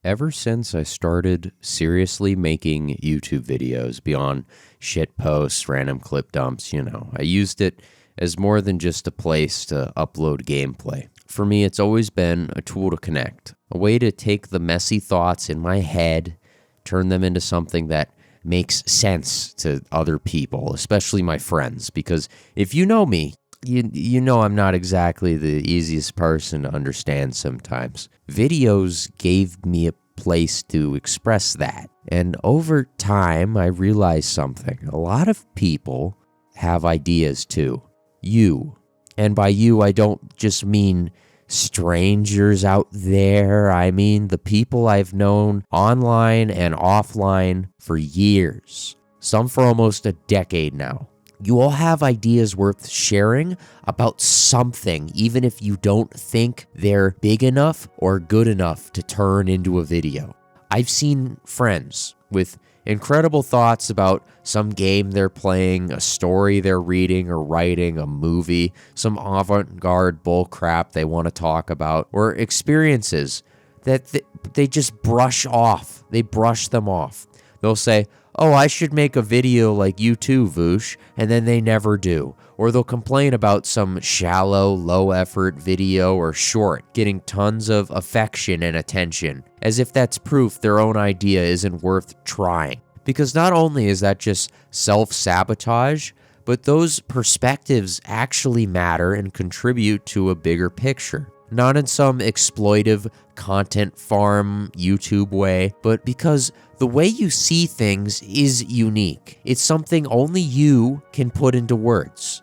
Ever since I started seriously making YouTube videos beyond shit posts, random clip dumps, I used it as more than just a place to upload gameplay. For me, it's always been a tool to connect, a way to take the messy thoughts in my head, turn them into something that makes sense to other people, especially my friends. Because if you know me, you know I'm not exactly the easiest person to understand sometimes. Videos gave me a place to express that. And over time, I realized something. A lot of people have ideas too. You. And by you, I don't just mean strangers out there. I mean the people I've known online and offline for years. Some for almost a decade now. You all have ideas worth sharing about something, even if you don't think they're big enough or good enough to turn into a video. I've seen friends with incredible thoughts about some game they're playing, a story they're reading or writing, a movie, some avant-garde bullcrap they want to talk about, or experiences that they just brush off. They brush them off. They'll say, "Oh, I should make a video like you too, Voosh," and then they never do. Or they'll complain about some shallow, low-effort video or short getting tons of affection and attention, as if that's proof their own idea isn't worth trying. Because not only is that just self-sabotage, but those perspectives actually matter and contribute to a bigger picture. Not in some exploitive content farm YouTube way, but because the way you see things is unique. It's something only you can put into words.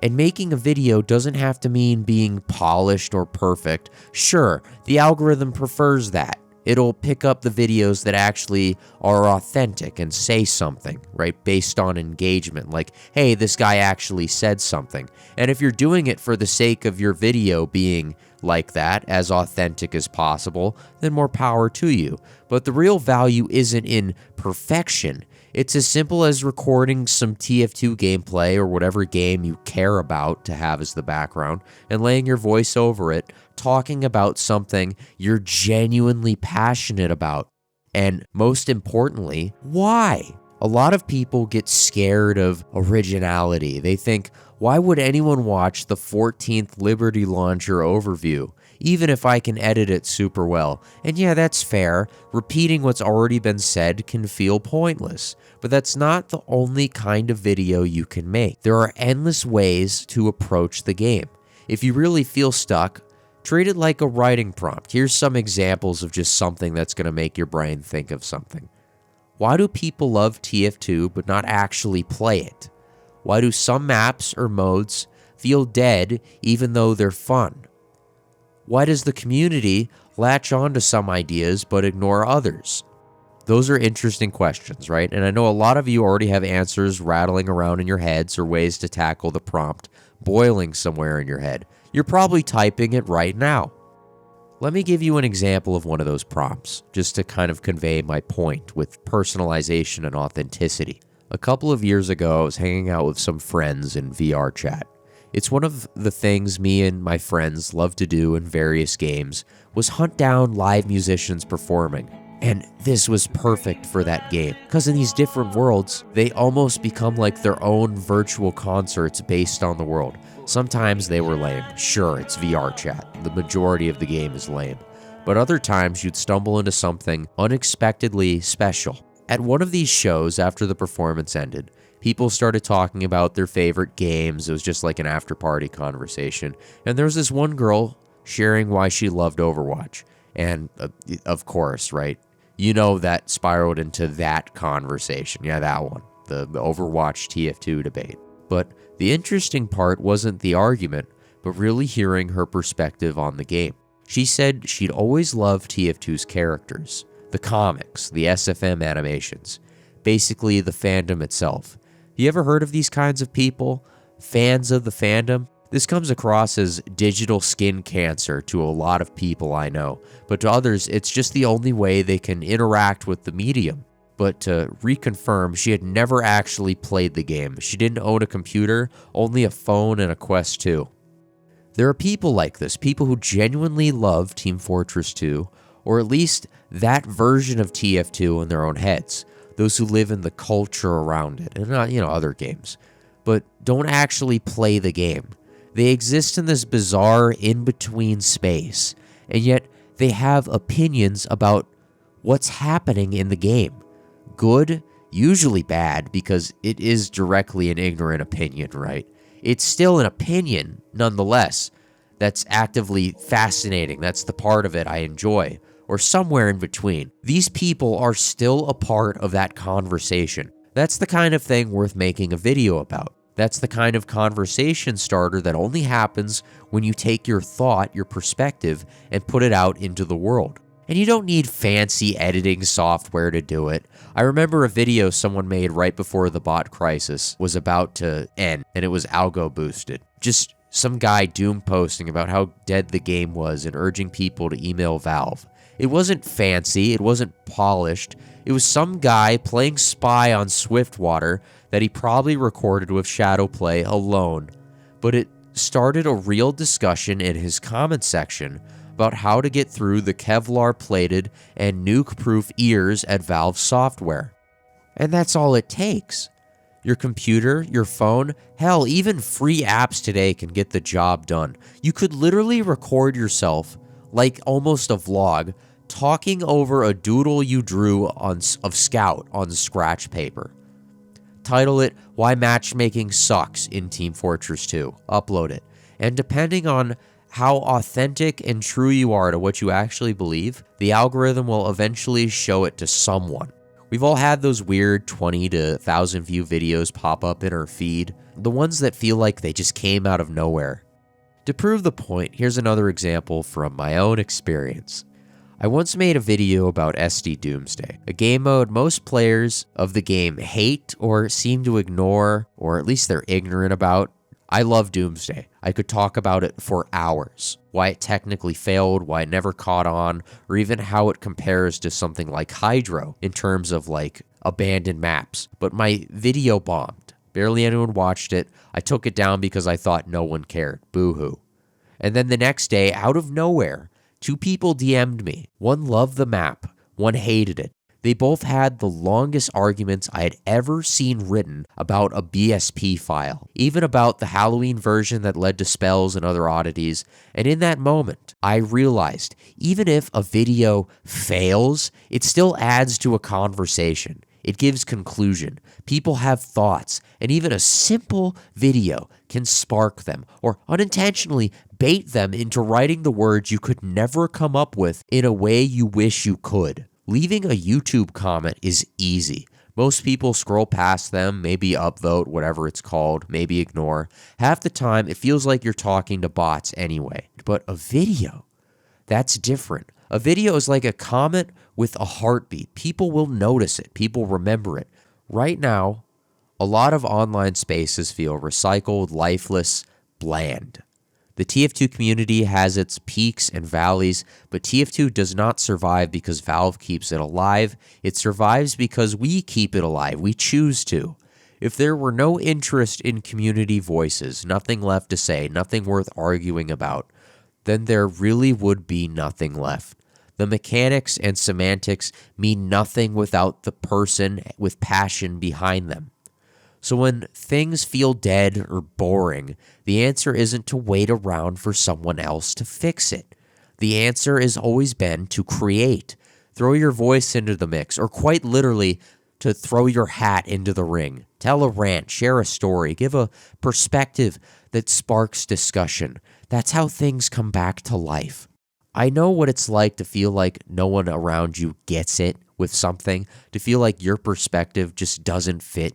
And making a video doesn't have to mean being polished or perfect. Sure, the algorithm prefers that. It'll pick up the videos that actually are authentic and say something, right? Based on engagement, like, hey, this guy actually said something. And if you're doing it for the sake of your video being like that, as authentic as possible, then more power to you. But the real value isn't in perfection. It's as simple as recording some TF2 gameplay or whatever game you care about to have as the background and laying your voice over it, talking about something you're genuinely passionate about. And most importantly, why? A lot of people get scared of originality. They think, why would anyone watch the 14th Liberty Launcher overview, even if I can edit it super well? And yeah, that's fair. Repeating what's already been said can feel pointless. But that's not the only kind of video you can make. There are endless ways to approach the game. If you really feel stuck, treat it like a writing prompt. Here's some examples of just something that's going to make your brain think of something. Why do people love TF2 but not actually play it? Why do some maps or modes feel dead even though they're fun? Why does the community latch on to some ideas but ignore others? Those are interesting questions, right? And I know a lot of you already have answers rattling around in your heads or ways to tackle the prompt boiling somewhere in your head. You're probably typing it right now. Let me give you an example of one of those prompts, just to kind of convey my point with personalization and authenticity. A couple of years ago, I was hanging out with some friends in VR chat. It's one of the things me and my friends love to do in various games, was hunt down live musicians performing. And this was perfect for that game, because in these different worlds, they almost become like their own virtual concerts based on the world. Sometimes they were lame. Sure, it's VR chat. The majority of the game is lame. But other times you'd stumble into something unexpectedly special. At one of these shows, after the performance ended, people started talking about their favorite games. It was just like an after-party conversation. And there was this one girl sharing why she loved Overwatch. And of course, right? You know that spiraled into that conversation. Yeah, that one. The Overwatch TF2 debate. But the interesting part wasn't the argument, but really hearing her perspective on the game. She said she'd always loved TF2's characters, the comics, the SFM animations, basically the fandom itself. You ever heard of these kinds of people? Fans of the fandom? This comes across as digital skin cancer to a lot of people I know, but to others, it's just the only way they can interact with the medium. But to reconfirm, she had never actually played the game. She didn't own a computer, only a phone and a Quest 2. There are people like this, people who genuinely love Team Fortress 2, or at least that version of TF2 in their own heads, those who live in the culture around it, and not, other games, but don't actually play the game. They exist in this bizarre in-between space, and yet they have opinions about what's happening in the game. Good, usually bad, because it is directly an ignorant opinion, right? It's still an opinion, nonetheless, that's actively fascinating. That's the part of it I enjoy, or somewhere in between. These people are still a part of that conversation. That's the kind of thing worth making a video about. That's the kind of conversation starter that only happens when you take your thought, your perspective, and put it out into the world. And you don't need fancy editing software to do it. I remember a video someone made right before the bot crisis was about to end, and it was algo boosted. Just some guy doom posting about how dead the game was and urging people to email Valve. It wasn't fancy, it wasn't polished. It was some guy playing spy on Swiftwater that he probably recorded with Shadowplay alone. But it started a real discussion in his comment section about how to get through the Kevlar-plated and nuke-proof ears at Valve software. And that's all it takes. Your computer, your phone, hell, even free apps today can get the job done. You could literally record yourself, like almost a vlog, talking over a doodle you drew of Scout on scratch paper. Title it, Why Matchmaking Sucks in Team Fortress 2. Upload it. And depending on how authentic and true you are to what you actually believe, the algorithm will eventually show it to someone. We've all had those weird 20 to 1,000 view videos pop up in our feed, the ones that feel like they just came out of nowhere. To prove the point, here's another example from my own experience. I once made a video about SD Doomsday, a game mode most players of the game hate or seem to ignore, or at least they're ignorant about. I love Doomsday. I could talk about it for hours. Why it technically failed, why it never caught on, or even how it compares to something like Hydro in terms of like abandoned maps. But my video bombed. Barely anyone watched it. I took it down because I thought no one cared. Boo-hoo. And then the next day, out of nowhere, 2 people DM'd me. One loved the map, one hated it. They both had the longest arguments I had ever seen written about a BSP file, even about the Halloween version that led to spells and other oddities. And in that moment, I realized even if a video fails, it still adds to a conversation. It gives conclusion. People have thoughts, and even a simple video can spark them or unintentionally bait them into writing the words you could never come up with in a way you wish you could. Leaving a YouTube comment is easy. Most people scroll past them, maybe upvote, whatever it's called, maybe ignore. Half the time, it feels like you're talking to bots anyway. But a video, that's different. A video is like a comment with a heartbeat. People will notice it. People remember it. Right now, a lot of online spaces feel recycled, lifeless, bland. The TF2 community has its peaks and valleys, but TF2 does not survive because Valve keeps it alive. It survives because we keep it alive. We choose to. If there were no interest in community voices, nothing left to say, nothing worth arguing about, then there really would be nothing left. The mechanics and semantics mean nothing without the person with passion behind them. So when things feel dead or boring, the answer isn't to wait around for someone else to fix it. The answer has always been to create. Throw your voice into the mix, or quite literally, to throw your hat into the ring. Tell a rant, share a story, give a perspective that sparks discussion. That's how things come back to life. I know what it's like to feel like no one around you gets it with something, to feel like your perspective just doesn't fit.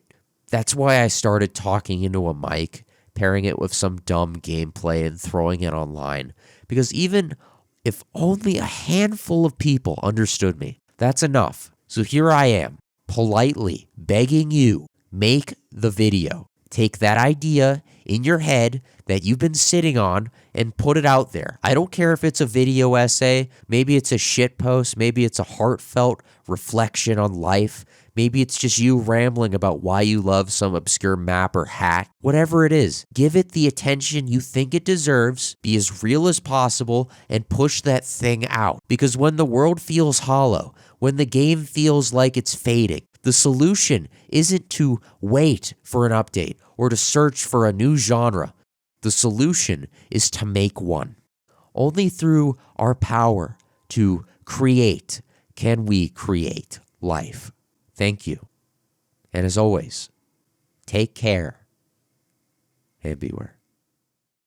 That's why I started talking into a mic, pairing it with some dumb gameplay and throwing it online. Because even if only a handful of people understood me, that's enough. So here I am, politely begging you, make the video. Take that idea in your head that you've been sitting on and put it out there. I don't care if it's a video essay, maybe it's a shit post, maybe it's a heartfelt reflection on life, Maybe it's just you rambling about why you love some obscure map or hack. Whatever it is, give it the attention you think it deserves, be as real as possible, and push that thing out. Because when the world feels hollow, when the game feels like it's fading, the solution isn't to wait for an update or to search for a new genre. The solution is to make one. Only through our power to create can we create life. Thank you. And as always, take care and beware.